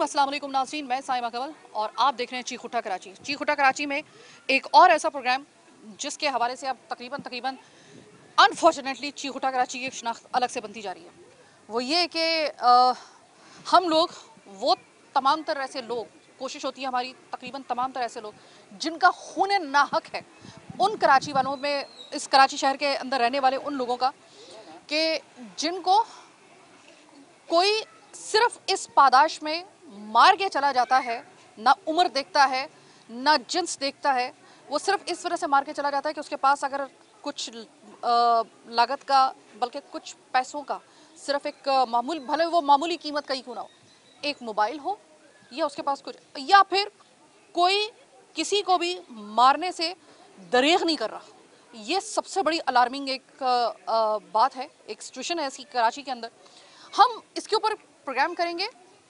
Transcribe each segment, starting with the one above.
अस्सलाम वालेकुम नाज़रीन, मैं साइमा कंवल और आप देख रहे हैं चीख उठा कराची। चीख उठा कराची में एक और ऐसा प्रोग्राम जिसके हवाले से अब तकरीबन अनफॉर्चुनेटली चीख उठा कराची की शनाख्त अलग से बनती जा रही है। वो ये कि हम लोग वो तमाम तर ऐसे लोग, कोशिश होती है हमारी तकरीबन तमाम तर ऐसे लोग जिनका खून नाहक है, उन कराची वालों में, इस कराची शहर के अंदर रहने वाले उन लोगों का, कि जिनको कोई सिर्फ इस पादाश में मार के चला जाता है, ना उम्र देखता है ना जिन्स देखता है, वो सिर्फ इस वजह से मार के चला जाता है कि उसके पास अगर कुछ लागत का, बल्कि कुछ पैसों का, सिर्फ एक मामूल, भले वो मामूली कीमत का ही क्यों ना हो, एक मोबाइल हो या उसके पास कुछ, या फिर कोई किसी को भी मारने से दरेग नहीं कर रहा। ये सबसे बड़ी अलार्मिंग एक बात है, एक सिचुएशन है ऐसी कराची के अंदर। हम इसके ऊपर प्रोग्राम करेंगे,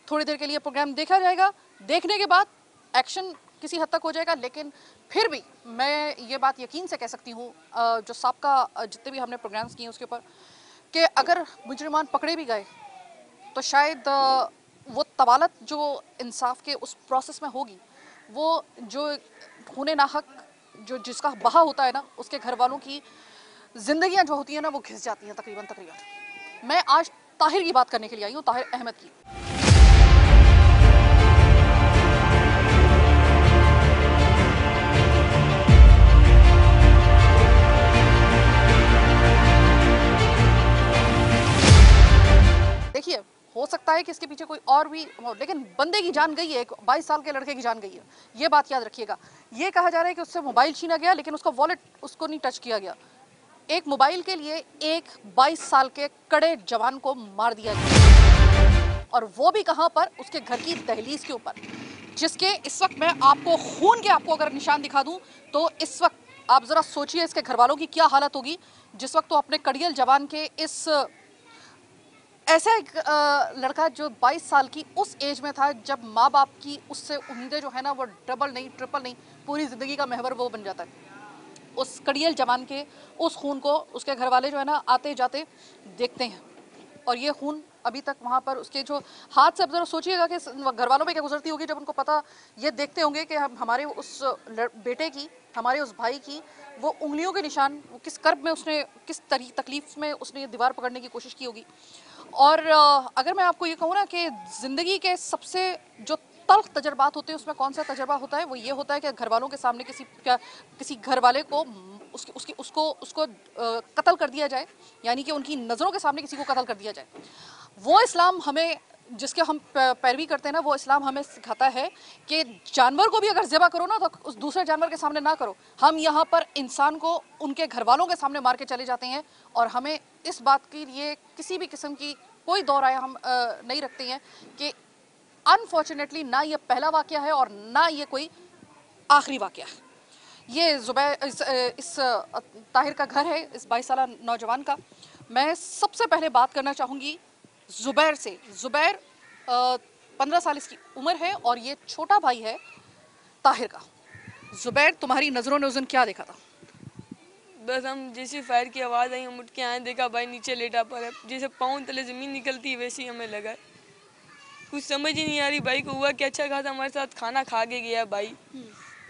थोड़ी देर के लिए प्रोग्राम देखा जाएगा, देखने के बाद एक्शन किसी हद तक हो जाएगा, लेकिन फिर भी मैं ये बात यकीन से कह सकती हूँ, जो साबका जितने भी हमने प्रोग्राम्स किए उसके ऊपर, कि अगर मुजरिमान पकड़े भी गए तो शायद वो तवालत जो इंसाफ के उस प्रोसेस में होगी, वो जो खून नाहक जो जिसका बहा होता है ना, उसके घर वालों की जिंदगियां जो होती हैं ना, वो घिस जाती हैं तकरीबन। मैं आज ताहिर की बात करने के लिए आई हूँ, ताहिर अहमद की। देखिए, हो सकता है कि इसके पीछे कोई और भी हो, लेकिन बंदे की जान गई है, एक 22 साल के लड़के की जान गई है, ये बात याद रखिएगा। ये कहा जा रहा है कि उससे मोबाइल छीना गया, लेकिन उसका वॉलेट उसको नहीं टच किया गया। एक मोबाइल के लिए एक 22 साल के कड़े जवान को मार दिया गया, और वो भी कहां पर, उसके घर की दहलीज के ऊपर, जिसके इस वक्त मैं आपको खून के आपको अगर निशान दिखा दूं तो इस वक्त आप जरा सोचिए इसके घर वालों की क्या हालत होगी, जिस वक्त तो अपने कड़ियल जवान के इस ऐसा एक लड़का जो 22 साल की उस एज में था जब माँ बाप की उससे उम्मीदें जो है ना, वो डबल नहीं, ट्रिपल नहीं, पूरी ज़िंदगी का महवर वो बन जाता है। उस कड़ियल जवान के उस खून को उसके घर वाले जो है ना, आते जाते देखते हैं, और ये खून अभी तक वहाँ पर उसके जो हाथ से, अब जरा सोचिएगा कि घर वालों पे क्या गुजरती होगी जब उनको पता, ये देखते होंगे कि हमारे उस बेटे की, हमारे उस भाई की वो उंगलियों के निशान, वो किस कर्ब में उसने, किस तकलीफ में उसने ये दीवार पकड़ने की कोशिश की होगी। और अगर मैं आपको ये कहूँ ना कि ज़िंदगी के सबसे जो तल्ख तजर्बात होते हैं, उसमें कौन सा तजर्बा होता है, वो ये होता है कि घर वालों के सामने किसी घर वाले को उसको कत्ल कर दिया जाए, यानी कि उनकी नज़रों के सामने किसी को कत्ल कर दिया जाए। वो इस्लाम हमें, जिसके हम पैरवी करते हैं ना, वो इस्लाम हमें सिखाता है कि जानवर को भी अगर ज़िबा करो ना, तो उस दूसरे जानवर के सामने ना करो। हम यहाँ पर इंसान को उनके घर वालों के सामने मार के चले जाते हैं, और हमें इस बात के लिए किसी भी किस्म की कोई दो राय हम नहीं रखते हैं कि अनफॉर्चुनेटली ना ये पहला वाक़या है और ना ये कोई आखिरी वाक़या है। ये जुबैर, इस ताहिर का घर है, इस 22 साल नौजवान का। मैं सबसे पहले बात करना चाहूँगी जुबैर से। जुबैर 15 साल इसकी उम्र है, और ये छोटा भाई है ताहिर का। जुबैर, तुम्हारी नज़रों ने उस दिन क्या देखा था? बस हम जैसे फायर की आवाज़ आई, हम उठ के आए, देखा भाई नीचे लेटा पड़ा है, जैसे पाँव तले ज़मीन निकलती है वैसे ही हमें लगा। कुछ समझ ही नहीं आ रही भाई को हुआ कि अच्छा खासा हमारे साथ खाना खा के गया भाई।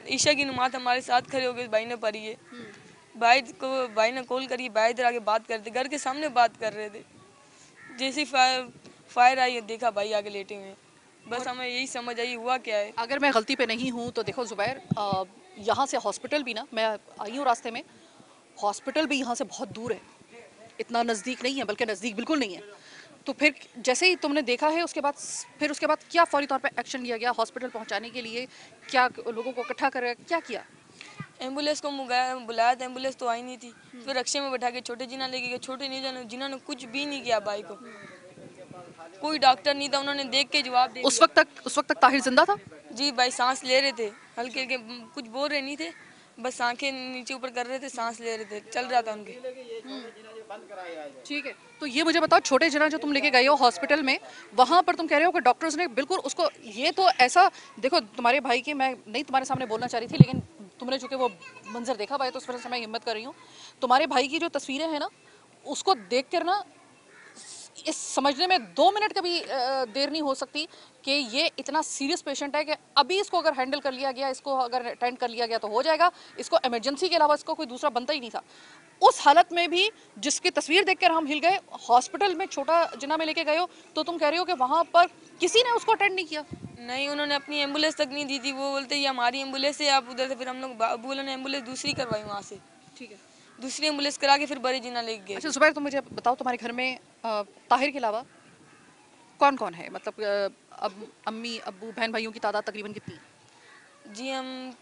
ईशा की नमाज हमारे साथ खड़े हो गए, भाई ने पढ़ी है। भाई ने कॉल करी, भाई इधर आके बात करते, घर के सामने बात कर रहे थे। जैसे फायर आई, देखा भाई आगे लेटे हुए हैं। बस हमें यही समझ आई हुआ क्या है। अगर मैं गलती पे नहीं हूँ तो देखो जुबैर, यहाँ से हॉस्पिटल भी ना, मैं आई हूँ रास्ते में, हॉस्पिटल भी यहाँ से बहुत दूर है, इतना नज़दीक नहीं है, बल्कि नज़दीक बिल्कुल नहीं है। तो फिर जैसे ही तुमने देखा है, उसके बाद क्या फौरी तौर पे एक्शन लिया गया हॉस्पिटल पहुँचाने के लिए? क्या लोगों को इकट्ठा कर, क्या किया? एम्बुलेंस को बुलाया था, एम्बुलेंस तो आई नहीं थी। फिर रक्शे में बैठा के छोटे जिना लेके गए। छोटे जिना ने कुछ भी नहीं किया भाई को, कोई डॉक्टर नहीं था, उन्होंने देख के जवाब दे दिया। उस वक्त तक ताहिर जिंदा था? जी भाई, सांस ले रहे थे, हल्के हल्के, कुछ बोल रहे नहीं थे, बस आंखें नीचे ऊपर कर रहे थे, सांस ले रहे थे, चल रहा था उनके। ठीक है, तो ये मुझे बताओ, छोटे जना जो तुम लेके गए हो हॉस्पिटल में, वहाँ पर तुम कह रहे हो कि डॉक्टर्स ने बिल्कुल उसको, ये तो ऐसा, देखो तुम्हारे भाई की मैं नहीं तुम्हारे सामने बोलना चाह रही थी, लेकिन तुमने चूंकि वो मंजर देखा भाई, तो उस वजह से मैं हिम्मत कर रही हूँ। तुम्हारे भाई की जो तस्वीरें हैं ना, उसको देख कर ना इस समझने में 2 मिनट का भी देर नहीं हो सकती कि ये इतना सीरियस पेशेंट है कि अभी इसको अगर हैंडल कर लिया गया, इसको अगर अटेंड कर लिया गया तो हो जाएगा, इसको इमरजेंसी के अलावा इसको कोई दूसरा बनता ही नहीं था। उस हालत में भी जिसकी तस्वीर देखकर हम हिल गए, हॉस्पिटल में छोटा जिन्ना में लेके गए हो तो तुम कह रहे हो कि वहाँ पर किसी ने उसको अटेंड नहीं किया। नहीं, उन्होंने अपनी एम्बुलेंस तक नहीं दी थी। वो बोलते ये हमारी एम्बुलेंस है, आप उधर से। फिर हम लोग बोला ने एम्बुलेंस दूसरी करवाई वहाँ से। ठीक है। दूसरी एम्बुलेंस करा के फिर बड़े जिना लेके गए। अच्छा जुबैर, तुम मुझे बताओ तुम्हारे घर में ताहिर के अलावा कौन कौन है? मतलब अब अम्मी अब्बू बहन भाइयों की तादाद तकरीबन कितनी? जी हम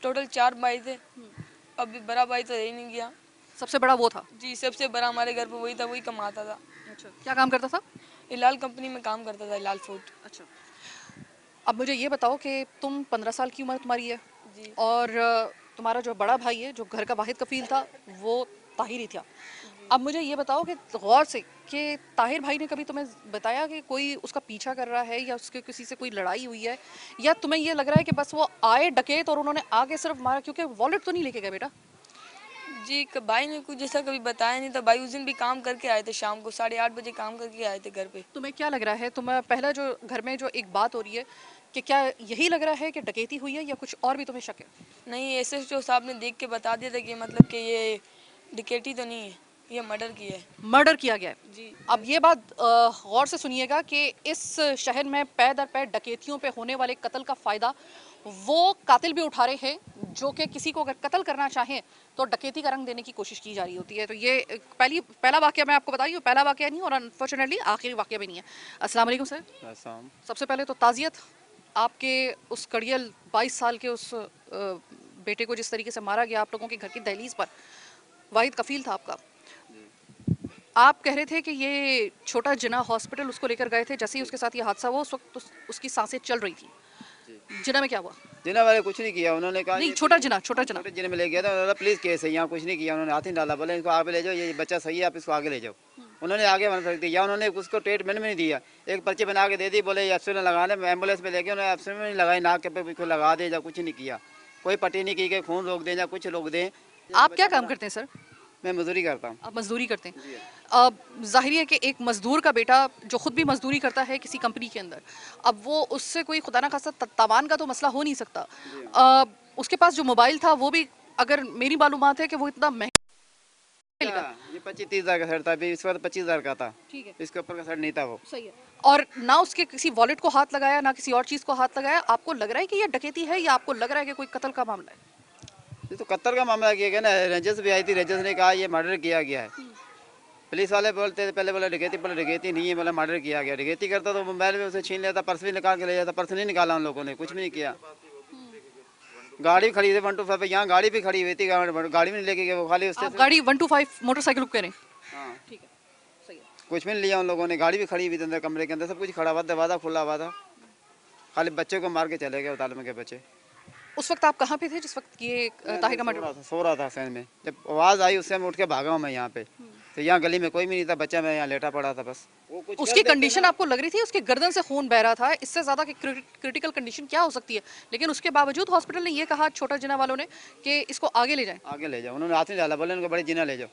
टोटल 4 भाई थे। अभी बड़ा भाई तो रह नहीं गया। सबसे बड़ा वो था? जी सबसे बड़ा हमारे घर पे वही था, वही कमाता था। अच्छा, क्या काम करता था? हिलाल कंपनी में काम करता था, हिलाल फूड। अच्छा, अब मुझे ये बताओ कि तुम 15 साल की उम्र तुम्हारी है जी। और तुम्हारा जो बड़ा भाई है, जो घर का वाहिद कफील था, वो ताहिर ही था। अब मुझे ये बताओ कि गौर से कि ताहिर भाई ने कभी तुम्हें बताया कि कोई उसका पीछा कर रहा है या उसके किसी से कोई लड़ाई हुई है, या तुम्हें ये लग रहा है कि बस वो आए डकैत और उन्होंने आगे सिर्फ मारा? क्योंकि वॉलेट तो नहीं लेके गए बेटा। जी भाई ने कुछ जैसा कभी बताया नहीं था। भाई उस दिन भी काम करके आए थे, शाम को 8:30 बजे काम करके आए थे घर पे। तुम्हें क्या लग रहा है, तुम्हें पहला जो घर में जो एक बात हो रही है कि क्या यही लग रहा है कि डकैती हुई है या कुछ और भी तुम्हें शक है? नहीं, एसएचओ साहब ने देख के बता दिया था कि मतलब कि ये डिकेटी तो नहीं है, ये मर्डर किया है। मर्डर किया गया है। जी। अब ये बात गौर से सुनिएगा कि इस शहर में पै दर पै डकैतियों पे होने वाले कत्ल का फ़ायदा वो कातिल भी उठा रहे हैं जो कि किसी को अगर कत्ल करना चाहें तो डकैती का रंग देने की कोशिश की जा रही होती है। तो ये पहला वाकया मैं आपको बताई हूँ, पहला वाकया नहीं और अनफॉर्चुनेटली आखिरी वाकया भी नहीं है। अस्सलाम वालेकुम सर। अस्सलाम। सबसे पहले तो ताज़ियत आपके उस कड़ियल 22 साल के उस बेटे को जिस तरीके से मारा गया आप लोगों के घर की दहलीज पर। वाहिद कफील था आपका। आप कह रहे थे कि ये छोटा जिना हॉस्पिटल उसको लेकर गए थे, जैसे ही उसके साथ ये हादसा हुआ उस वक्त उसकी सांसें चल रही थी। जिना में क्या हुआ? जिना वाले कुछ नहीं किया, उन्होंने कहा नहीं, ये छोटा जिना, छोटा जिना। छोटे जिने में ले गया था। उन्होंने पुलिस केस है, यहाँ कुछ नहीं किया। उन्होंने हाथ नहीं डाला, बोले इनको आगे ले जाओ, ये बच्चा सही है, आप इसको आगे ले जाओ। उन्होंने आगे बना सकती या उन्होंने उसको ट्रीटमेंट में नहीं दिया। एक पर्चे बना के दे दी, बोले एप्सुलिन लगाने, एम्बुलेंस में लेके उन्होंने एप्सुलिन नहीं लगाई, नाक के पे लगा दे, या कुछ नहीं किया। कोई पट्टी नहीं की कि खून रोक दें या कुछ रोक दें। आप क्या काम करते हैं सर? मैं मजदूरी करता हूँ। आप मजदूरी करते हैं। अब जाहिर है कि एक मजदूर का बेटा जो खुद भी मजदूरी करता है किसी कंपनी के अंदर, अब वो उससे कोई खुदा ना खासा तावान का तो मसला हो नहीं सकता। उसके पास जो मोबाइल था वो भी, अगर मेरी मालूमात है कि वो इतना महंगा ये 25-30 हज़ार का सेट था, अभी इस वक्त 25 हज़ार का था। ठीक है, इसके ऊपर का सेट नहीं था वो। सही है। और ना उसके किसी वॉलेट को हाथ लगाया ना किसी और चीज़ को हाथ लगाया। आपको लग रहा है कि ये डकैती है या आपको लग रहा है कि कोई कत्ल का मामला है? ये तो कत्ल का मामला किया गया ना। रंजस भी आई थी, रंजस ने कहा ये मर्डर किया गया है। पुलिस वाले बोलते थे पहले, बोले डकैती, बोले डकैती नहीं है, बोला मर्डर किया गया। डकैती करता तो मोबाइल में उसे छीन लेता, पर्स भी निकाल के ले जाता। पर्स नहीं निकाला उन लोगों ने, कुछ भी नहीं किया। गाड़ी खड़ी थी 125 पे, यहाँ गाड़ी भी खड़ी हुई थी, गाड़ी में नहीं लेके गए वो, खाली उससे आप गाड़ी 125 मोटरसाइकिल को कह रहे हैं? हाँ, ठीक है, सही है। कुछ भी नहीं लिया उन लोगों ने। गाड़ी भी खड़ी हुई थी अंदर, कमरे के अंदर सब कुछ खड़ा हुआ, दरवाजा खुला हुआ था। खाली बच्चे को मार के चले गए, तालमे के बच्चे। उस वक्त आप कहाँ पे थे जिस वक्त ये ताहिर का मर्डर? सो रहा था हुसैन में। जब आवाज़ आई उससे मैं उठ के भागा हूँ मैं यहाँ पे। तो यहाँ गली में कोई भी नहीं था, बच्चा मैं यहाँ लेटा पड़ा था बस। वो कुछ उसकी कंडीशन आपको लग रही थी, उसके गर्दन से खून बह रहा था, इससे ज़्यादा की क्रिटिकल कंडीशन क्या हो सकती है? लेकिन उसके बावजूद हॉस्पिटल ने ये कहा, छोटा जिना वालों ने, कि इसको आगे ले जाएं। आगे ले जाओ। उन्होंने हाथ नहीं डाला, बोले उनको बड़े जिना ले जाओ।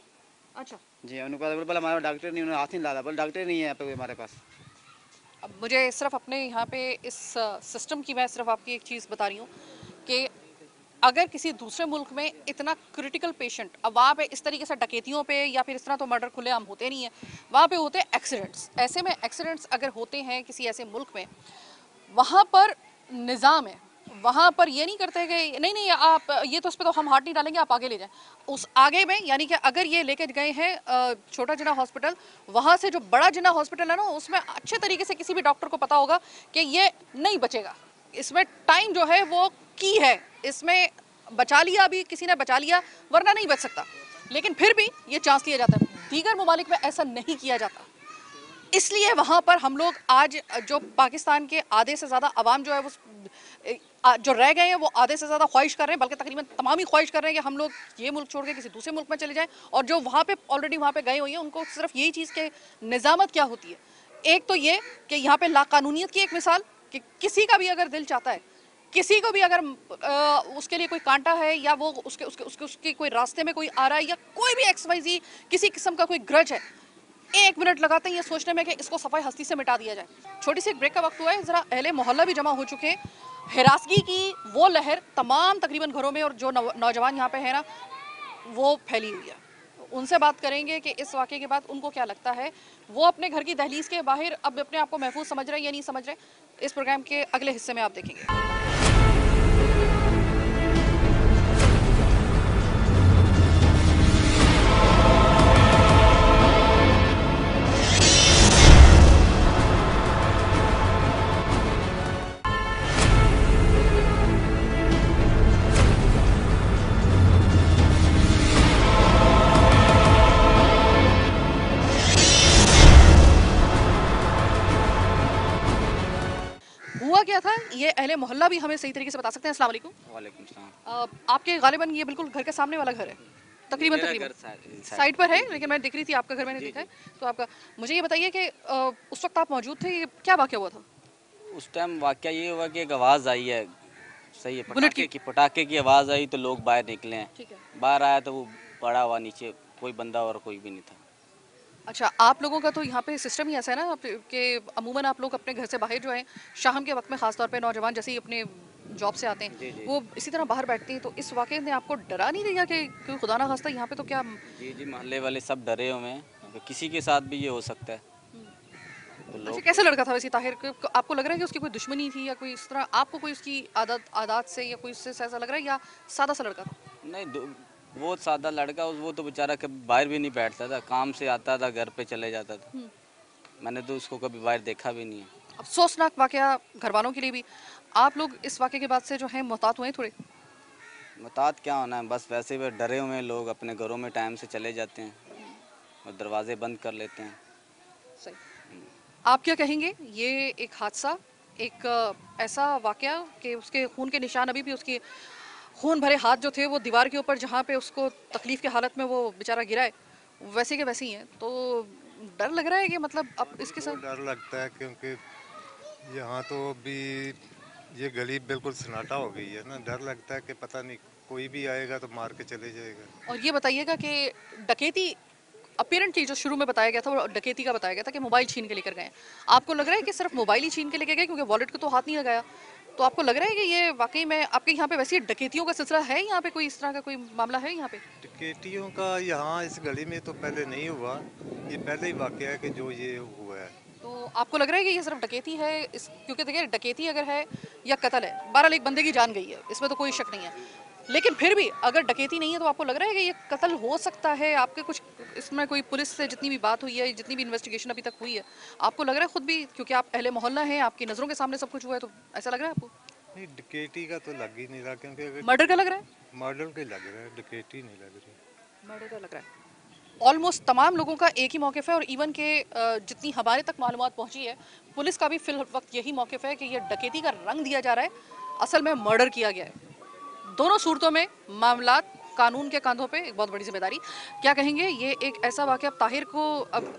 अच्छा, जी, उन्होंने बोला हमारा डॉक्टर नहीं, उन्होंने हाथ नहीं डाला, बोले डॉक्टर नहीं है यहाँ पे हमारे पास। अब मुझे सिर्फ अपने यहाँ पे इस सिस्टम की मैं सिर्फ आपकी एक चीज़ बता रही हूँ कि अगर किसी दूसरे मुल्क में इतना क्रिटिकल पेशेंट, अब वहाँ पे इस तरीके से डकैतियों पे या फिर इस तरह तो मर्डर खुलेआम होते नहीं है, वहाँ पे होते हैं एक्सीडेंट्स। ऐसे में एक्सीडेंट्स अगर होते हैं किसी ऐसे मुल्क में, वहाँ पर निज़ाम है, वहाँ पर ये नहीं करते कि नहीं नहीं आप ये तो इस पर तो हम हाथ नहीं डालेंगे, आप आगे ले जाएं। उस आगे में यानी कि अगर ये लेके गए हैं छोटा जिना हॉस्पिटल, वहाँ से जो बड़ा जिना हॉस्पिटल है ना, उसमें अच्छे तरीके से किसी भी डॉक्टर को पता होगा कि ये नहीं बचेगा, इसमें टाइम जो है वो की है, इसमें बचा लिया, अभी किसी ने बचा लिया वरना नहीं बच सकता। लेकिन फिर भी ये चांस लिया जाता है। दीगर ममालिक में ऐसा नहीं किया जाता, इसलिए वहाँ पर हम लोग आज जो पाकिस्तान के आधे से ज़्यादा आवाम जो है वो जो रह गए हैं वो आधे से ज़्यादा ख्वाहिश कर रहे हैं, बल्कि तकरीबन तमाम ही ख्वाहिश कर रहे हैं कि हम लोग ये मुल्क छोड़ के किसी दूसरे मुल्क में चले जाएं। और जो वहाँ पे ऑलरेडी वहाँ पे गए हुए हैं उनको सिर्फ यही चीज़ के निज़ामत क्या होती है। एक तो ये कि यहाँ पे लाकानूनियत की एक मिसाल कि किसी का भी अगर दिल चाहता है, किसी को भी अगर उसके लिए कोई कांटा है या वो उसके उसके उसके उसके कोई रास्ते में कोई आ रहा है या कोई भी XYZ किसी किस्म का कोई ग्रज है, 1 मिनट लगाते हैं ये सोचने में कि इसको सफाई हस्ती से मिटा दिया जाए। छोटी सी एक ब्रेक का वक्त हुआ है, जरा अहले मोहल्ला भी जमा हो चुके हैं। हिरासगी की वो लहर तमाम तकरीबन घरों में और जो नौजवान यहाँ पे है ना वो फैली हुई है। उनसे बात करेंगे कि इस वाक़े के बाद उनको क्या लगता है, वो अपने घर की दहलीज के बाहर अब अपने आप को महफूज समझ रहे हैं या नहीं समझ रहे। इस प्रोग्राम के अगले हिस्से में आप देखेंगे। हुआ क्या था ये अहले मोहल्ला भी हमें सही तरीके से बता सकते हैं। अस्सलाम वालेकुम। वालेकुम सलाम। आपके गालिबन ये बिल्कुल घर के सामने वाला घर है, तकरीबन मेरा तकरीबन घर साइड साइड पर है, लेकिन मैं देख रही थी आपका घर मैंने जी, देखा है। तो आपका मुझे ये बताइए कि उस वक्त आप मौजूद थे, ये क्या वाक़या हुआ था? उस टाइम वाकया ये हुआ कि एक आवाज़ आई है, सही है, बुलेट की? पटाखे की आवाज़ आई तो लोग बाहर निकले हैं। ठीक है। बाहर आया तो वो पड़ा हुआ नीचे, कोई बंदा और कोई भी नहीं था। अच्छा, आप लोगों का तो यहाँ पे सिस्टम ही ऐसा है ना कि अमूमन आप लोग अपने घर से बाहर जो है शाम के वक्त में ख़ास तौर पे नौजवान जैसे ही अपने जॉब से आते जी, हैं जी। वो इसी तरह बाहर बैठते हैं। तो इस वाक़े ने आपको डरा नहीं दिया कि कोई खुदा ना खास्ता यहाँ पे तो क्या? जी जी, मोहल्ले वाले सब डरे हुए हैं कि किसी के साथ भी ये हो सकता है। तो अच्छा, लोग कैसा लड़का था वैसे ताहिर? आपको लग रहा है कि उसकी कोई दुश्मनी थी या कोई इस तरह आपको कोई उसकी आदत से या कोई उससे ऐसा लग रहा है या सादा सा लड़का था? नहीं, बहुत सादा लड़का, वो तो बेचारा कभी बाहर भी नहीं बैठता था, काम से आता था घर पे चले जाता था। मैंने तो उसको कभी बाहर देखा भी नहीं है। अफसोसनाक वाक़या घर वालों के लिए भी। आप लोग इस वाक़े के बाद से जो है मोहतात हुए हैं थोड़े? मुताद क्या होना है, बस वैसे भी डरे हुए हैं लोग, अपने घरों में टाइम से चले जाते हैं और दरवाजे बंद कर लेते हैं। सही। आप क्या कहेंगे? ये एक हादसा, एक ऐसा वाक़या कि उसके खून के निशान अभी भी उसके खून भरे हाथ जो थे वो दीवार के ऊपर जहाँ पे उसको तकलीफ़ की हालत में वो बेचारा गिरा है, वैसे के वैसे ही हैं। तो डर लग रहा है कि मतलब अब इसके तो साथ डर लगता है क्योंकि यहाँ तो अभी ये गली बिल्कुल सन्नाटा हो गई है ना। डर लगता है कि पता नहीं कोई भी आएगा तो मार के चले जाएगा। और ये बताइएगा कि डकैती अपीरेंटली जो शुरू में बताया गया था वो डकैती का बताया गया था कि मोबाइल छीन के लेकर गए हैं। आपको लग रहा है कि सिर्फ मोबाइल ही छीन के लेके गए क्योंकि वॉलेट को तो हाथ नहीं लगाया? तो आपको लग रहा है कि ये वाकई में आपके यहाँ पे वैसे डकैतियों का सिलसिला है? यहाँ पे कोई इस तरह का कोई मामला है यहाँ पे? टिकेटियों का यहाँ इस गली में तो पहले नहीं हुआ, ये पहले ही वाकया है कि जो ये हुआ है। तो आपको लग रहा है कि ये सिर्फ डकैती है इस क्योंकि देखिए डकैती अगर है या कत्ल है, बहरहाल एक बंदे की जान गई है, इसमें तो कोई शक नहीं है। लेकिन फिर भी अगर डकैती नहीं है तो आपको लग रहा है कि ये कत्ल हो सकता है? आपके कुछ इसमें कोई पुलिस से जितनी भी बात हुई है, जितनी भी इन्वेस्टिगेशन अभी तक हुई है, आपको लग रहा है खुद भी क्योंकि आप अहले मोहल्ला हैं, आपकी नज़रों के सामने सब कुछ हुआ है, तो ऐसा लग रहा है आपको? नहीं, डकैती का तो लग ही नहीं रहा क्योंकि अगर मर्डर का लग रहा है? मर्डर के लग रहा है, डकैती नहीं लग रही। मर्डर का लग रहा है। ऑलमोस्ट तमाम लोगों का एक ही मौक़िफ़ है और इवन के जितनी हमारे तक मालूमात पहुंची है, पुलिस का भी फिल वक्त यही मौक़िफ़ है कि ये डकैती का रंग दिया जा रहा है, असल में मर्डर किया गया है। दोनों सूरतों में मामलात कानून के कांधों पे एक बहुत बड़ी जिम्मेदारी। क्या कहेंगे? ये एक ऐसा वाक़या ताहिर को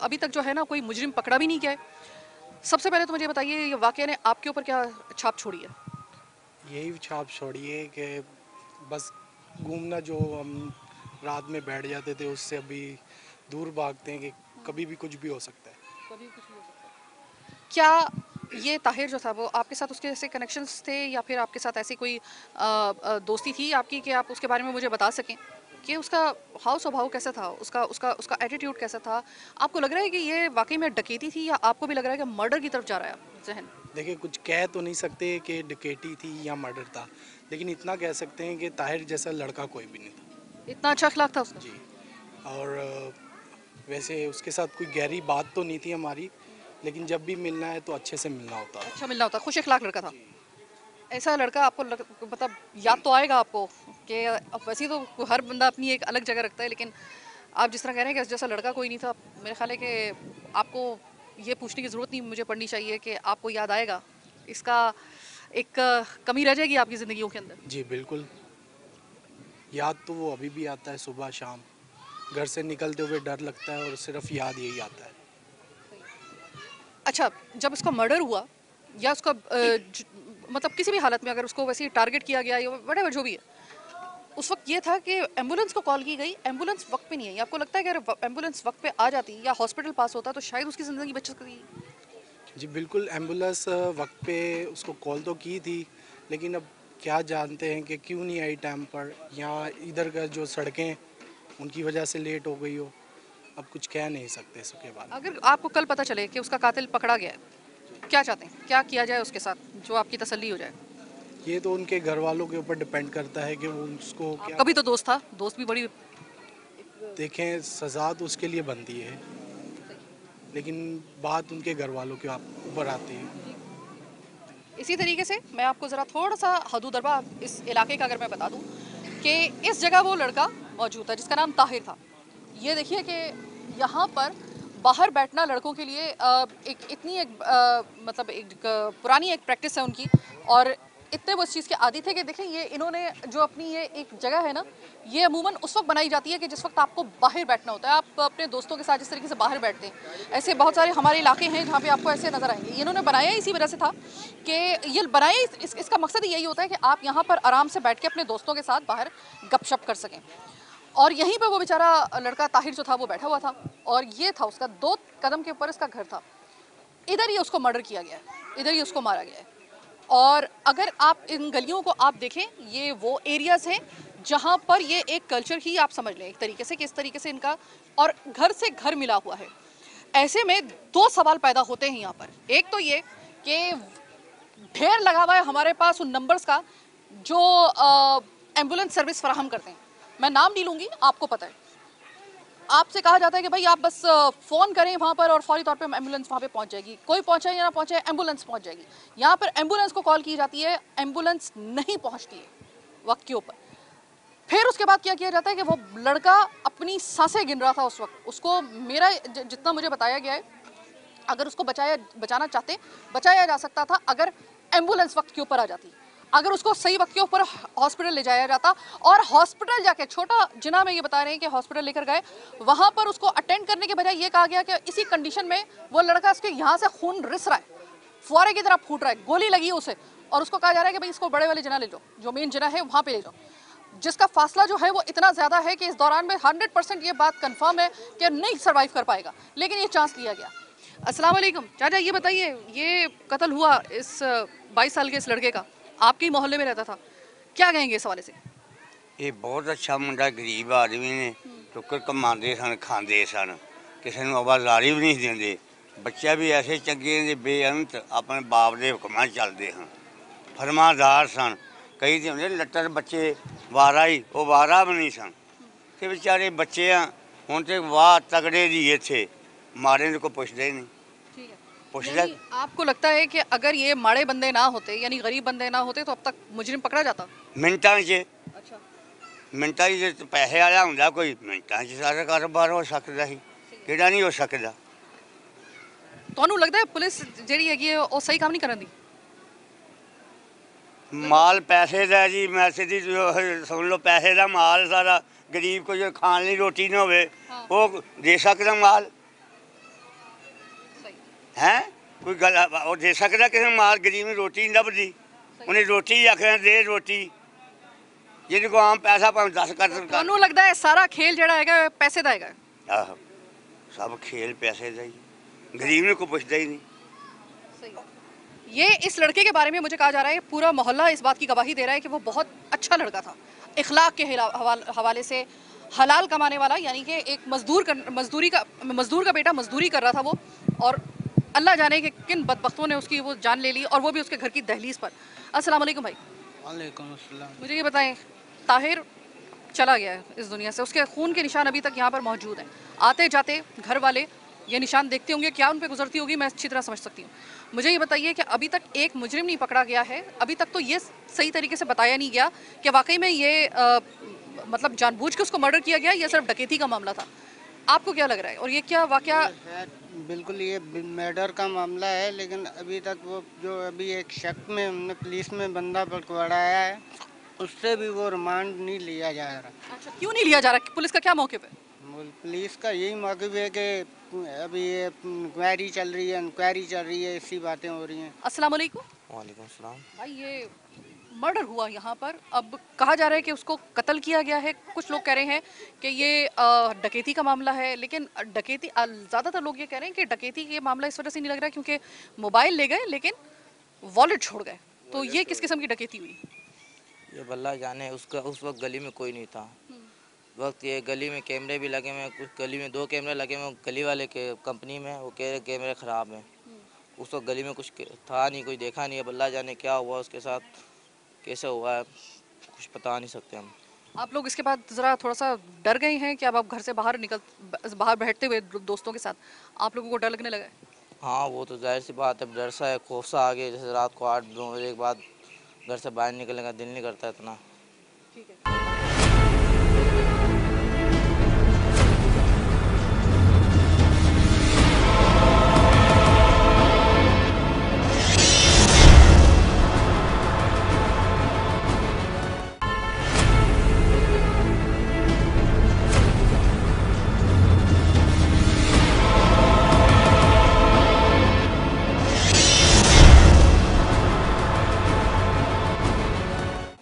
अभी तक जो है ना कोई मुजरिम पकड़ा भी नहीं गया है। सबसे पहले तो मुझे बताइए ये वाक़या ने आपके ऊपर क्या छाप छोड़ी है? यही छाप छोड़ी है कि बस घूमना जो हम रात में बैठ जाते थे उससे अभी दूर भागते हैं कि कभी भी कुछ भी हो सकता है। कभी कुछ भी हो सकता है। क्या ये ताहिर जो था वो आपके साथ उसके ऐसे कनेक्शंस थे या फिर आपके साथ ऐसी कोई दोस्ती थी आपकी कि आप उसके बारे में मुझे बता सकें कि उसका हाव स्वभाव कैसा था, उसका उसका उसका एटीट्यूड कैसा था? आपको लग रहा है कि ये वाकई में डकैती थी या आपको भी लग रहा है कि मर्डर की तरफ जा रहा है जहन? देखिए, कुछ कह तो नहीं सकते कि डकैती थी या मर्डर था, लेकिन इतना कह सकते हैं कि ताहिर जैसा लड़का कोई भी नहीं था। इतना अच्छा अखलाक था उसका? जी। और वैसे उसके साथ कोई गहरी बात तो नहीं थी हमारी, लेकिन जब भी मिलना है तो अच्छे से मिलना होता है। अच्छा मिलना होता, खुश अखलाक लड़का था। ऐसा लड़का आपको मतलब याद तो आएगा आपको कि अब वैसे तो हर बंदा अपनी एक अलग जगह रखता है, लेकिन आप जिस तरह कह रहे हैं कि जैसा लड़का कोई नहीं था, मेरे ख्याल है कि आपको ये पूछने की ज़रूरत नहीं मुझे पड़नी चाहिए कि आपको याद आएगा, इसका एक कमी रह जाएगी आपकी ज़िंदगियों के अंदर। जी बिल्कुल, याद तो वो अभी भी आता है, सुबह शाम घर से निकलते हुए डर लगता है और सिर्फ याद यही आता है। अच्छा, जब उसका मर्डर हुआ या उसका मतलब किसी भी हालत में अगर उसको वैसे ही टारगेट किया गया या व्हाटएवर जो भी है, उस वक्त ये था कि एम्बुलेंस को कॉल की गई, एम्बुलेंस वक्त पे नहीं आई। आपको लगता है कि अगर एम्बुलेंस वक्त पे आ जाती या हॉस्पिटल पास होता तो शायद उसकी ज़िंदगी बच सकती? जी बिल्कुल, एम्बुलेंस वक्त पे उसको कॉल तो की थी, लेकिन अब क्या जानते हैं कि क्यों नहीं आई टाइम पर, या इधर का जो सड़कें उनकी वजह से लेट हो गई हो। अब कुछ कह नहीं सकते इसके बारे में। अगर आपको कल पता चले कि उसका कातिल पकड़ा गया है, क्या चाहते हैं, क्या किया जाए उसके साथ जो आपकी तसल्ली हो जाए? ये तो उनके घर वालों के ऊपर डिपेंड करता है कि वो उसको क्या आपका भी तो दोस्त था, दोस्त भी बड़ी। देखें। सज़ा तो उसके लिए बनती है, लेकिन बात उनके घर वालों के ऊपर आती है। इसी तरीके से मैं आपको ज़रा थोड़ा सा हदूदरबा इस इलाके का अगर मैं बता दूं कि इस जगह वो लड़का मौजूद था जिसका नाम ताहिर था। ये देखिए कि यहाँ पर बाहर बैठना लड़कों के लिए मतलब पुरानी एक प्रैक्टिस है उनकी, और इतने वो इस चीज़ के आदी थे कि देखें ये इन्होंने जो अपनी ये एक जगह है ना, ये अमूमन उस वक्त बनाई जाती है कि जिस वक्त आपको बाहर बैठना होता है। आप अपने दोस्तों के साथ जिस तरीके से बाहर बैठते हैं, ऐसे बहुत सारे हमारे इलाके हैं जहाँ पे आपको ऐसे नज़र आएंगे। ये इन्होंने बनाया इसी वजह से था कि ये बनाया इसका मकसद यही होता है कि आप यहाँ पर आराम से बैठ के अपने दोस्तों के साथ बाहर गपशप कर सकें। और यहीं पे वो बेचारा लड़का ताहिर जो था वो बैठा हुआ था, और ये था उसका 2 कदम के ऊपर इसका घर था। इधर ही उसको मर्डर किया गया है, इधर ही उसको मारा गया है। और अगर आप इन गलियों को आप देखें, ये वो एरियाज़ हैं जहाँ पर ये एक कल्चर ही आप समझ लें एक तरीके से कि इस तरीके से इनका और घर से घर मिला हुआ है। ऐसे में 2 सवाल पैदा होते हैं यहाँ पर। एक तो ये कि ढेर लगा हुआ है हमारे पास उन नंबर्स का जो एम्बुलेंस सर्विस फराहम करते हैं। मैं नाम नहीं लूँगी, आपको पता है। आपसे कहा जाता है कि भाई आप बस फ़ोन करें वहाँ पर और फौरी तौर पे एम्बुलेंस वहाँ पे पहुँच जाएगी। कोई पहुँचे या ना पहुँचे, एम्बुलेंस पहुँच जाएगी। यहाँ पर एम्बुलेंस को कॉल की जाती है, एम्बुलेंस नहीं पहुँचती है वक्त के ऊपर। फिर उसके बाद क्या किया जाता है कि वो लड़का अपनी सांसें गिन रहा था उस वक्त। उसको मेरा जितना मुझे बताया गया है, अगर उसको बचाना चाहते बचाया जा सकता था अगर एम्बुलेंस वक्त के ऊपर आ जाती, अगर उसको सही वक्त के ऊपर हॉस्पिटल ले जाया जाता। और हॉस्पिटल जाके छोटा जिना में ये बता रहे हैं कि हॉस्पिटल लेकर गए, वहाँ पर उसको अटेंड करने के बजाय ये कहा गया कि इसी कंडीशन में वो लड़का उसके यहाँ से खून रिस रहा है, फुहारे की तरह फूट रहा है, गोली लगी है उसे, और उसको कहा जा रहा है कि भाई इसको बड़े वाले जिना ले जाओ, जो मेन जिना है वहाँ पे ले जाओ, जिसका फासला जो है वो इतना ज़्यादा है कि इस दौरान में 100% ये बात कंफर्म है कि नहीं सर्वाइव कर पाएगा, लेकिन ये चांस लिया गया। अस्सलाम वालेकुम चाचा, ये बताइए, ये कत्ल हुआ इस 22 साल के इस लड़के का, आपके ही मोहल्ले में रहता था, क्या कहेंगे इस हवाले से? ये बहुत अच्छा मुंडा, गरीब आदमी ने टुक्कर कमाते सन, खाते सन, किसी को आवाजारी भी नहीं देंगे। बच्चे भी ऐसे चंगे ने बेअंत अपने बाप के हुक्म चलते हैं, फरमादार सन। कई तो होंगे लट्टर बच्चे वारा ही, वो वारा भी नहीं सन कि बेचारे बच्चे हैं। हूँ तो वाह तगड़े जी इतने मारे को पुछते ही नहीं। पुछदा आपको लगता है कि अगर ये माड़े बंदे ना होते, यानी गरीब बंदे ना होते, तो अब तक मुजरिम पकड़ा जाता? मिनटां च, अच्छा, मिनटां च पैसे वाला होंदा कोई, मिनटां च सारा कारोबार हो सकता ही, किहड़ा नहीं हो सकता। ਤੁਹਾਨੂੰ ਲੱਗਦਾ ਹੈ ਪੁਲਿਸ ਜਿਹੜੀ ਹੈਗੀ ਹੈ ਉਹ ਸਹੀ ਕੰਮ ਨਹੀਂ ਕਰਨ ਦੀ? माल पैसे का जी, मैसेज सुन लो, पैसे का माल सारा। गरीब को जो खाने ली रोटी ना हो वो दे सकता माल है, कोई गल वो दे सकता किसी माल? गरीब में रोटी नहीं लभदी, उन्हें रोटी आखना दे रोटी, जिन्हें को आम पैसा भावें 10 कर। ਤੁਹਾਨੂੰ ਲੱਗਦਾ ਹੈ ਸਾਰਾ ਖੇਲ ਜਿਹੜਾ ਹੈਗਾ ਪੈਸੇ ਦਾ ਹੈਗਾ? आहो सब खेल पैसे का ही, गरीब ने कोई पुछता ही नहीं। ये इस लड़के के बारे में मुझे कहा जा रहा है, पूरा मोहल्ला इस बात की गवाही दे रहा है कि वो बहुत अच्छा लड़का था, इखलाक के हवाले से हलाल कमाने वाला, यानी कि एक मजदूर का बेटा मजदूरी कर रहा था वो, और अल्लाह जाने कि किन बदबख्तों ने उसकी वो जान ले ली, और वो भी उसके घर की दहलीज पर। अस्सलाम वालेकुम भाई। वालेकुम अस्सलाम। मुझे ये बताएं, ताहिर चला गया है इस दुनिया से, उसके खून के निशान अभी तक यहाँ पर मौजूद हैं। आते जाते घर वाले ये निशान देखते होंगे, क्या उन पे गुजरती होगी मैं अच्छी तरह समझ सकती हूँ। मुझे ये बताइए कि अभी तक एक मुजरिम नहीं पकड़ा गया है, अभी तक तो ये सही तरीके से बताया नहीं गया कि वाकई में ये मतलब जानबूझ के उसको मर्डर किया गया या सिर्फ डकैती का मामला था। आपको क्या लग रहा है, और ये क्या वाकया? बिल्कुल ये मर्डर का मामला है, लेकिन अभी तक वो जो अभी एक शक में हमने पुलिस में बंदा पकड़ाया है, उससे भी वो रिमांड नहीं लिया जा रहा। अच्छा, क्यों नहीं लिया जा रहा? पुलिस का क्या मौके पे? पुलिस का यही मौक़िफ़ है कि अभी ये इंक्वायरी चल रही है, इसी बातें हो रही हैं। अस्सलाम वालेकुम। वालेकुम सलाम। भाई ये मर्डर हुआ यहाँ पर। अब कहा जा रहा है कि उसको कत्ल किया गया है, कुछ लोग कह रहे हैं कि ये डकैती का मामला है, लेकिन डकैती ज़्यादातर लोग ये कह रहे हैं कि डकैती ये मामला इस वजह से नहीं लग रहा है क्योंकि मोबाइल ले गए लेकिन वॉलेट छोड़ गए। तो ये किस किस्म की डकैती हुई? ये बल्ला जाने, उसका उस वक्त गली में कोई नहीं था। वक्त ये गली में कैमरे भी लगे हुए, कुछ गली में 2 कैमरे लगे हुए गली वाले के कंपनी में, वो कह रहे कैमरे ख़राब हैं। उस वक्त गली में कुछ था नहीं, कोई देखा नहीं है। बल्ला जाने क्या हुआ उसके साथ, कैसे हुआ है, कुछ बता नहीं सकते हम। आप लोग इसके बाद ज़रा थोड़ा सा डर गए हैं कि अब आप घर से बाहर बैठते हुए दोस्तों के साथ आप लोगों को डर लगने लगा है? हाँ, वो तो जाहिर सी बात है, डर सा है, खौफ सा आ गया। जैसे रात को 8-9 बजे के बाद घर से बाहर निकलने का दिल नहीं करता इतना। ठीक है।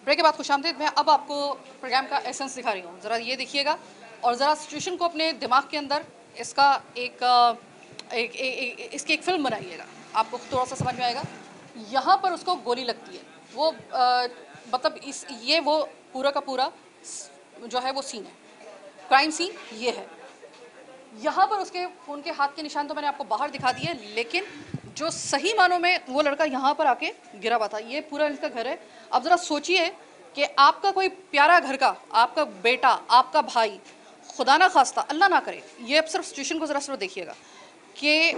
ब्रेक के बाद खुशामदीद। मैं अब आपको प्रोग्राम का एसेंस दिखा रही हूँ, ज़रा ये देखिएगा और ज़रा सिचुएशन को अपने दिमाग के अंदर इसका इसकी एक फिल्म बनाइएगा, आपको थोड़ा सा समझ में आएगा। यहाँ पर उसको गोली लगती है, वो मतलब ये वो पूरा का पूरा जो है वो सीन है, क्राइम सीन ये है। यहाँ पर उसके फ़ोन के हाथ के निशान तो मैंने आपको बाहर दिखा दिए, लेकिन जो सही मानों में वो लड़का यहाँ पर आके गिरा हुआ था। ये पूरा इनका घर है। अब ज़रा सोचिए कि आपका कोई प्यारा घर का, आपका बेटा, आपका भाई, खुदा ना खास्ता अल्लाह ना करे, ये अब सिर्फ सिचुएशन को ज़रा सिर्फ देखिएगा कि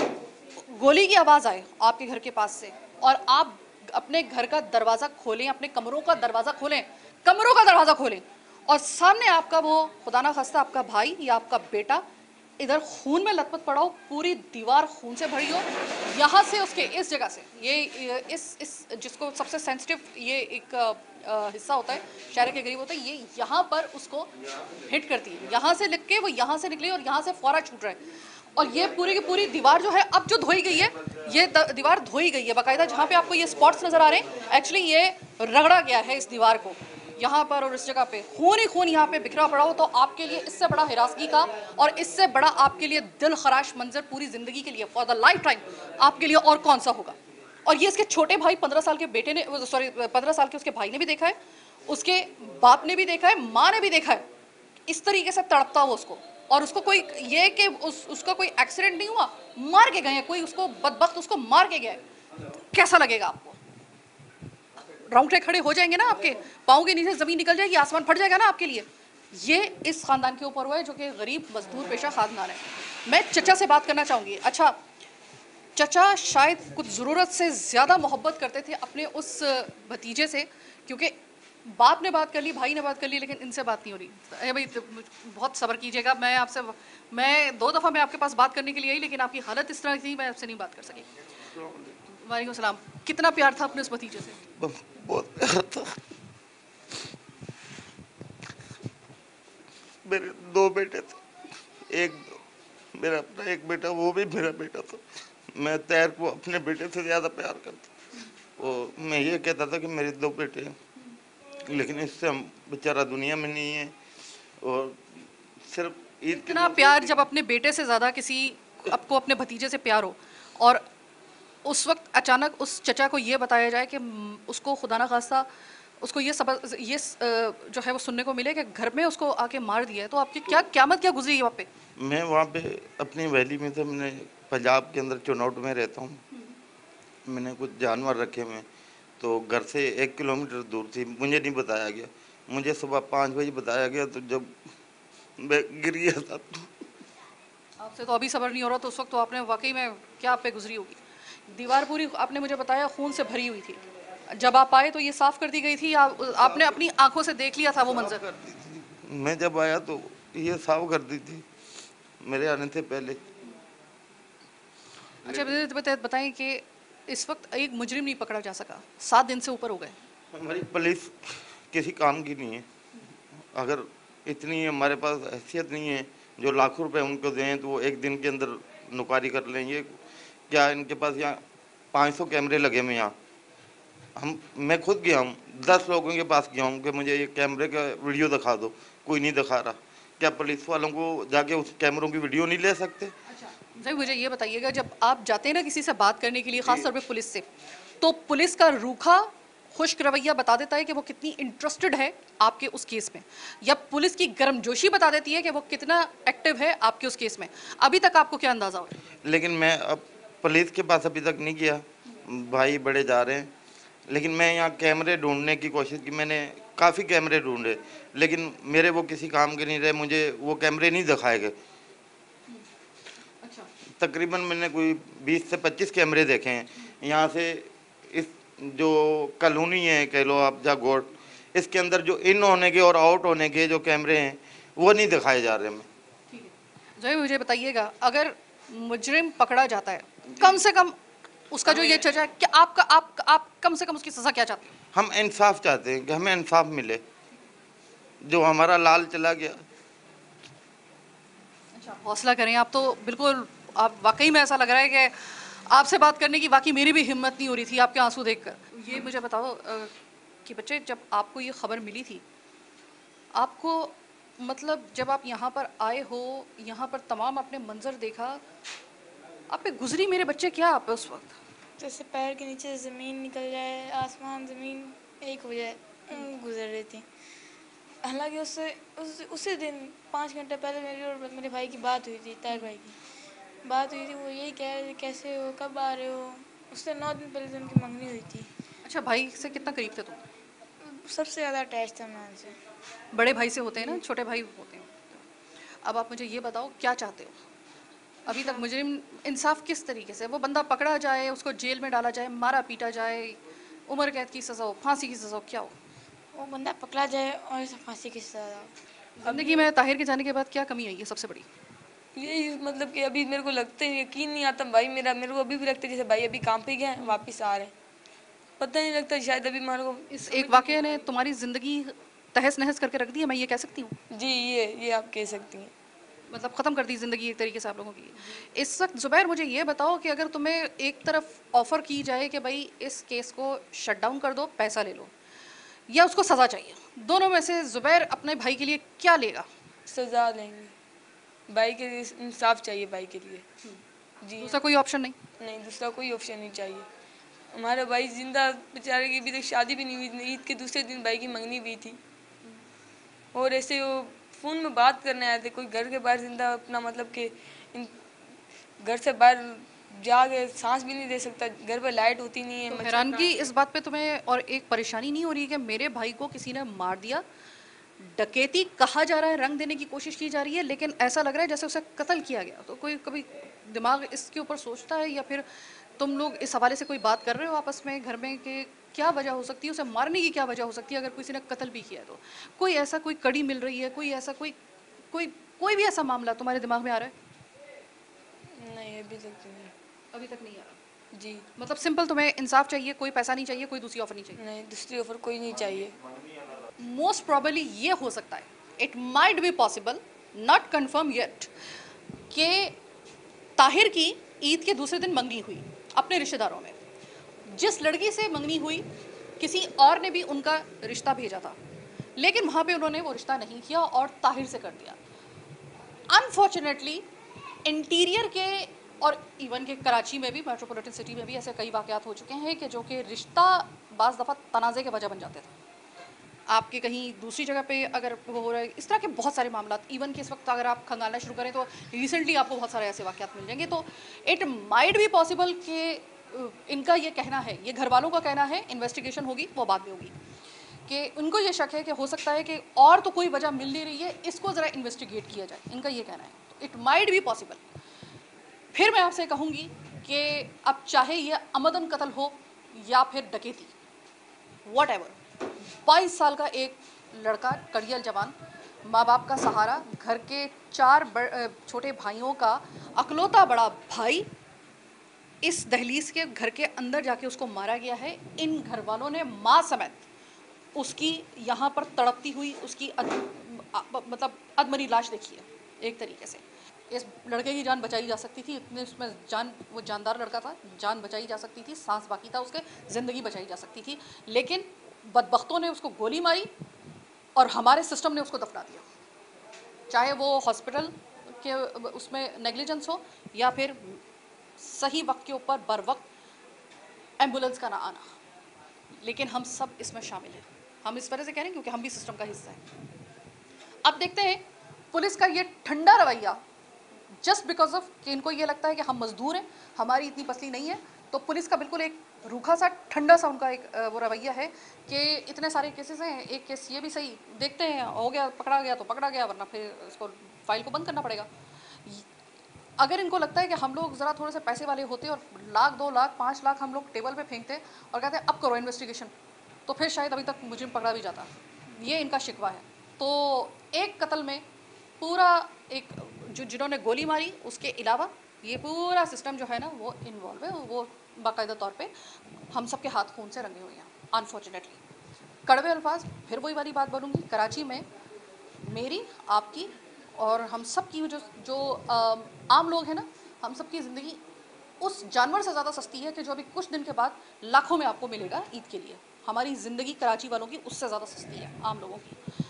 गोली की आवाज़ आए आपके घर के पास से और आप अपने घर का दरवाज़ा खोलें, अपने कमरों का दरवाज़ा खोलें, कमरों का दरवाज़ा खोलें और सामने आपका वो खुदा ना खास्ता आपका भाई या आपका बेटा इधर खून में लथपथ पड़ा हो, पूरी दीवार खून से भरी हो। यहाँ से उसके इस जगह से ये इस जिसको सबसे सेंसिटिव ये एक हिस्सा होता है, शहर के करीब होता है, ये यहाँ पर उसको हिट करती है। यहाँ से लिख के वो यहाँ से निकली और यहाँ से फौरा छूट रहा है। और ये पूरी की पूरी दीवार जो है अब जो धोई गई है, ये दीवार धोई गई है बाकायदा। जहाँ पे आपको ये स्पॉट्स नज़र आ रहे हैं, एक्चुअली ये रगड़ा गया है इस दीवार को, यहाँ पर और इस जगह पे खून ही खून यहाँ पे बिखरा पड़ा हो। तो आपके लिए इससे बड़ा हिरासगी का और इससे बड़ा आपके लिए दिल खराश मंजर पूरी ज़िंदगी के लिए, फॉर द लाइफ टाइम आपके लिए और कौन सा होगा। और ये इसके छोटे भाई 15 साल के बेटे ने, सॉरी 15 साल के उसके भाई ने भी देखा है, उसके बाप ने भी देखा है, माँ ने भी देखा है इस तरीके से तड़पता हुआ उसको। और उसको कोई ये कि उसका कोई एक्सीडेंट नहीं हुआ, मार के गए हैं, कोई उसको बदबख्त उसको मार के गया। कैसा लगेगा आपको? रोंगटे खड़े हो जाएंगे ना, आपके पाँव के नीचे ज़मीन निकल जाएगी, आसमान फट जाएगा ना आपके लिए। ये इस ख़ानदान के ऊपर हुआ है जो कि गरीब मजदूर पेशा ख़ानदान है। मैं चचा से बात करना चाहूँगी। अच्छा चचा शायद कुछ ज़रूरत से ज़्यादा मोहब्बत करते थे अपने उस भतीजे से, क्योंकि बाप ने बात कर ली, भाई ने बात कर ली, लेकिन इनसे बात नहीं हो रही। अरे भाई बहुत सब्र कीजिएगा, मैं 2 दफ़ा मैं आपके पास बात करने के लिए आई, लेकिन आपकी हालत इस तरह थी मैं आपसे नहीं बात कर सकी। वालेकुम सलाम। कितना प्यार था अपने उस भतीजे से? बहुत प्यार था। मेरे 2 बेटे थे, एक मेरा अपना एक बेटा, वो भी मेरा बेटा था। मैं तैर को अपने बेटे से ज़्यादा प्यार करता। वो मैं ये कहता था कि मेरे 2 बेटे हैं, लेकिन इससे हम बेचारा दुनिया में नहीं है। और सिर्फ इतना प्यार जब अपने बेटे से ज़्यादा किसी आपको अपने भतीजे से प्यार हो और उस वक्त अचानक उस चचा को ये बताया जाए कि उसको खुदा ना खास्ता उसको ये जो है वो सुनने को मिले कि घर में उसको आके मार दिया है, तो आपकी क्या क़यामत क्या गुजरी है वहाँ पे? मैं वहाँ पे अपनी वैली में था, मैंने पंजाब के अंदर चुनौट में रहता हूँ। मैंने कुछ जानवर रखे हुए, तो घर से 1 किलोमीटर दूर थी, मुझे नहीं बताया गया। मुझे सुबह 5 बजे बताया गया, तो जब मैं गिर गया था। आपसे तो अभी सब्र नहीं हो रहा, तो उस वक्त तो आपने वाकई में क्या आप पे गुजरी होगी। दीवार पूरी आपने मुझे बताया खून से भरी हुई थी। जब आप आए तो ये साफ़ कर दी गई थी या आपने अपनी आंखों से देख लिया था वो मंजर? मैं जब आया तो ये साफ कर दी थी मेरे आने से पहले। अच्छा बताएं कि इस वक्त एक मुजरिम नहीं पकड़ा जा सका, 7 दिन से ऊपर हो गए। हमारी पुलिस किसी काम की नहीं है। अगर इतनी हमारे पास हैसियत नहीं है जो लाखों रुपए उनको दें तो वो 1 दिन के अंदर नुकारी कर लेंगे। क्या इनके पास यहाँ 500 कैमरे लगे हुए यहाँ, मैं खुद गया हूँ, 10 लोगों के पास गया हूँ कि मुझे ये कैमरे का वीडियो दिखा दो, कोई नहीं दिखा रहा। क्या पुलिस वालों को जाके उस कैमरों की वीडियो नहीं ले सकते? अच्छा भाई, मुझे ये बताइएगा, जब आप जाते हैं ना किसी से बात करने के लिए, खासतौर पे पुलिस से, तो पुलिस का रूखा खुश्क रवैया बता देता है कि वो कितनी इंटरेस्टेड है आपके उस केस में, या पुलिस की गर्मजोशी बता देती है कि वो कितना एक्टिव है आपके उस केस में? अभी तक आपको क्या अंदाजा हो? लेकिन मैं अब पुलिस के पास अभी तक नहीं गया, भाई बड़े जा रहे हैं, लेकिन मैं यहाँ कैमरे ढूंढने की कोशिश की, मैंने काफ़ी कैमरे ढूंढे, लेकिन मेरे वो किसी काम के नहीं रहे, मुझे वो कैमरे नहीं दिखाए गए। अच्छा, तकरीबन मैंने कोई 20 से 25 कैमरे देखे हैं यहाँ से। इस जो कॉलोनी है कह लो आप, जागोट, इसके अंदर जो इन होने के और आउट होने के जो कैमरे हैं वो नहीं दिखाए जा रहे हमें। ठीक है, जो मुझे बताइएगा, अगर मुजरिम पकड़ा जाता है, कम से कम उसका जो ये चर्चा है कि आप कम से कम उसकी सजा क्या चाहते हैं? हम इंसाफ चाहते हैं कि हमें इंसाफ मिले, जो हमारा लाल चला गया। अच्छा, हौसला करें आप, तो बिल्कुल आप वाकई में ऐसा लग रहा है कि आपसे बात करने की वाकई मेरी भी हिम्मत नहीं हो रही थी आपके आंसू देखकर। ये मुझे बताओ कि बच्चे, जब आपको ये खबर मिली थी, आपको मतलब जब आप यहाँ पर आए हो, यहाँ पर तमाम आपने मंजर देखा, आप पे गुजरी मेरे बच्चे क्या आप पे उस वक्त? जैसे पैर के नीचे से ज़मीन निकल जाए, आसमान ज़मीन एक हो जाए, गुजर रही थी। हालांकि उसी दिन 5 घंटे पहले मेरी और मेरे भाई की बात हुई थी, ताहिर भाई की बात हुई थी। वो यही कह रहे थे कैसे हो, कब आ रहे हो। उससे 9 दिन पहले से उनकी मंगनी हुई थी। अच्छा, भाई से कितना करीब थे तुम? सबसे ज़्यादा अटैच था मैं उनसे। बड़े भाई से होते हैं ना, छोटे भाई होते हैं। अब आप मुझे ये बताओ, क्या चाहते हो? अभी तक मुजरिम इंसाफ किस तरीके से, वो बंदा पकड़ा जाए, उसको जेल में डाला जाए, मारा पीटा जाए, उम्र कैद की सज़ा हो, फांसी की सज़ा हो, क्या हो? वो बंदा पकड़ा जाए और इसे फांसी की सज़ा हो। ज़िंदगी में ताहिर के जाने के बाद क्या कमी आई है सबसे बड़ी? यही मतलब कि अभी मेरे को लगता है, यकीन नहीं आता भाई मेरे को अभी भी लगता है जैसे भाई अभी काम पे गए वापस आ रहे हैं। पता नहीं लगता, शायद अभी मेरे को इस एक वाक़ये ने तुम्हारी ज़िंदगी तहस नहस करके रख दी है, मैं ये कह सकती हूँ? जी, ये आप कह सकती हैं। मतलब ख़त्म कर दी ज़िंदगी एक तरीके से आप लोगों की। इस वक्त ज़ुबैर, मुझे ये बताओ कि अगर तुम्हें एक तरफ ऑफ़र की जाए कि भाई इस केस को शट डाउन कर दो, पैसा ले लो, या उसको सज़ा चाहिए, दोनों में से ज़ुबैर अपने भाई के लिए क्या लेगा? सज़ा लेंगे, भाई के लिए इंसाफ चाहिए, भाई के लिए। जी, दूसरा कोई ऑप्शन नहीं? नहीं, दूसरा कोई ऑप्शन नहीं चाहिए। हमारा भाई जिंदा, बेचारे की अभी तक शादी भी नहीं हुई, ईद के दूसरे दिन भाई की मंगनी भी थी। और ऐसे वो फ़ोन में बात करने आए थे, कोई घर के बाहर जिंदा अपना मतलब कि घर से बाहर जाके सांस भी नहीं दे सकता, घर पे लाइट होती नहीं है। तो हैरानगी इस बात पे तुम्हें और एक परेशानी नहीं हो रही कि मेरे भाई को किसी ने मार दिया, डकैती कहा जा रहा है, रंग देने की कोशिश की जा रही है, लेकिन ऐसा लग रहा है जैसे उसे कत्ल किया गया? तो कोई कभी दिमाग इसके ऊपर सोचता है, या फिर तुम लोग इस हवाले से कोई बात कर रहे हो आपस में घर में कि क्या वजह हो सकती है, उसे मारने की क्या वजह हो सकती है अगर किसी ने कत्ल भी किया है? तो कोई ऐसा कोई कड़ी मिल रही है, कोई ऐसा कोई कोई कोई भी ऐसा मामला तुम्हारे दिमाग में आ रहा है? नहीं, अभी तक तो नहीं। अभी तक नहीं आ रहा? जी, मतलब सिंपल तुम्हें इंसाफ चाहिए, कोई पैसा नहीं चाहिए, कोई दूसरी ऑफर नहीं चाहिए? नहीं, दूसरी ऑफर कोई नहीं चाहिए। मोस्ट प्रॉबली ये हो सकता है, it might be possible, not confirm yet, कि ताहिर की ईद के दूसरे दिन मंगनी हुई अपने रिश्तेदारों में। जिस लड़की से मंगनी हुई, किसी और ने भी उनका रिश्ता भेजा था, लेकिन वहाँ पे उन्होंने वो रिश्ता नहीं किया और ताहिर से कर दिया। अनफॉर्चुनेटली इंटीरियर के और इवन के कराची में भी, मेट्रोपॉलिटन सिटी में भी ऐसे कई वाक़यात हो चुके हैं कि जो कि रिश्ता बाज़ दफ़ा तनाज़े के वजह बन जाते थे। आपके कहीं दूसरी जगह पे अगर वो हो रहा है, इस तरह के बहुत सारे मामला, इवन कि इस वक्त अगर आप खंगालना शुरू करें तो रिसेंटली आपको बहुत सारे ऐसे वाक़यात मिल जाएंगे। तो इट माइट बी पॉसिबल कि इनका ये कहना है, ये घर वालों का कहना है, इन्वेस्टिगेशन होगी वो बाद में होगी, कि उनको ये शक है कि हो सकता है कि और तो कोई वजह मिल नहीं रही है, इसको ज़रा इन्वेस्टिगेट किया जाए, इनका ये कहना है। तो इट माइट बी पॉसिबल। फिर मैं आपसे कहूँगी कि अब चाहे ये अमदन कत्ल हो या फिर डकैती, वॉट एवर, 22 साल का एक लड़का, कड़ियल जवान, माँ बाप का सहारा, घर के 4 छोटे भाइयों का अकलौता बड़ा भाई, इस दहलीज के घर के अंदर जाके उसको मारा गया है। इन घर वालों ने माँ समेत उसकी यहाँ पर तड़पती हुई उसकी मतलब अधमरी लाश देखी है एक तरीके से। इस लड़के की जान बचाई जा सकती थी, इतने उसमें जान, वो जानदार लड़का था, जान बचाई जा सकती थी, सांस बाकी था उसके, ज़िंदगी बचाई जा सकती थी, लेकिन बदबख्तों ने उसको गोली मारी और हमारे सिस्टम ने उसको दफना दिया। चाहे वो हॉस्पिटल के उसमें नेग्लिजेंस हो या फिर सही वक्त के ऊपर बर वक्त एम्बुलेंस का ना आना, लेकिन हम सब इसमें शामिल हैं। हम इस वजह से कह रहे हैं क्योंकि हम भी सिस्टम का हिस्सा हैं। अब देखते हैं पुलिस का ये ठंडा रवैया, जस्ट बिकॉज ऑफ कि इनको ये लगता है कि हम मजदूर हैं, हमारी इतनी पसली नहीं है, तो पुलिस का बिल्कुल एक रूखा सा ठंडा सा उनका एक वो रवैया है कि इतने सारे केसेस हैं, एक केस ये भी सही, देखते हैं, हो गया पकड़ा गया तो पकड़ा गया, वरना फिर इसको फाइल को बंद करना पड़ेगा। अगर इनको लगता है कि हम लोग ज़रा थोड़े से पैसे वाले होते और लाख 2 लाख 5 लाख हम लोग टेबल पे फेंकते और कहते हैं अब करो इन्वेस्टिगेशन, तो फिर शायद अभी तक मुजरिम पकड़ा भी जाता। ये इनका शिकवा है। तो एक कत्ल में पूरा एक जिन्होंने गोली मारी उसके अलावा ये पूरा सिस्टम जो है ना वो इन्वॉल्व है, वो बाकायदा तौर पे हम सब के हाथ खून से रंगे हुए हैं अनफॉर्चुनेटली। कड़वे अल्फाज, फिर वही वाली बात बोलूँगी, कराची में मेरी, आपकी और हम सब की जो आम लोग हैं ना, हम सब की ज़िंदगी उस जानवर से ज़्यादा सस्ती है कि जो अभी कुछ दिन के बाद लाखों में आपको मिलेगा ईद के लिए। हमारी ज़िंदगी कराची वालों की उससे ज़्यादा सस्ती है, आम लोगों की।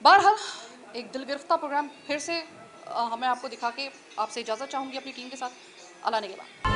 बहरहाल एक दिल गिरफ्ता प्रोग्राम फिर से हमें आपको दिखा के आपसे इजाज़त चाहूँगी अपनी टीम के साथ। अल्लाह ने के बाद।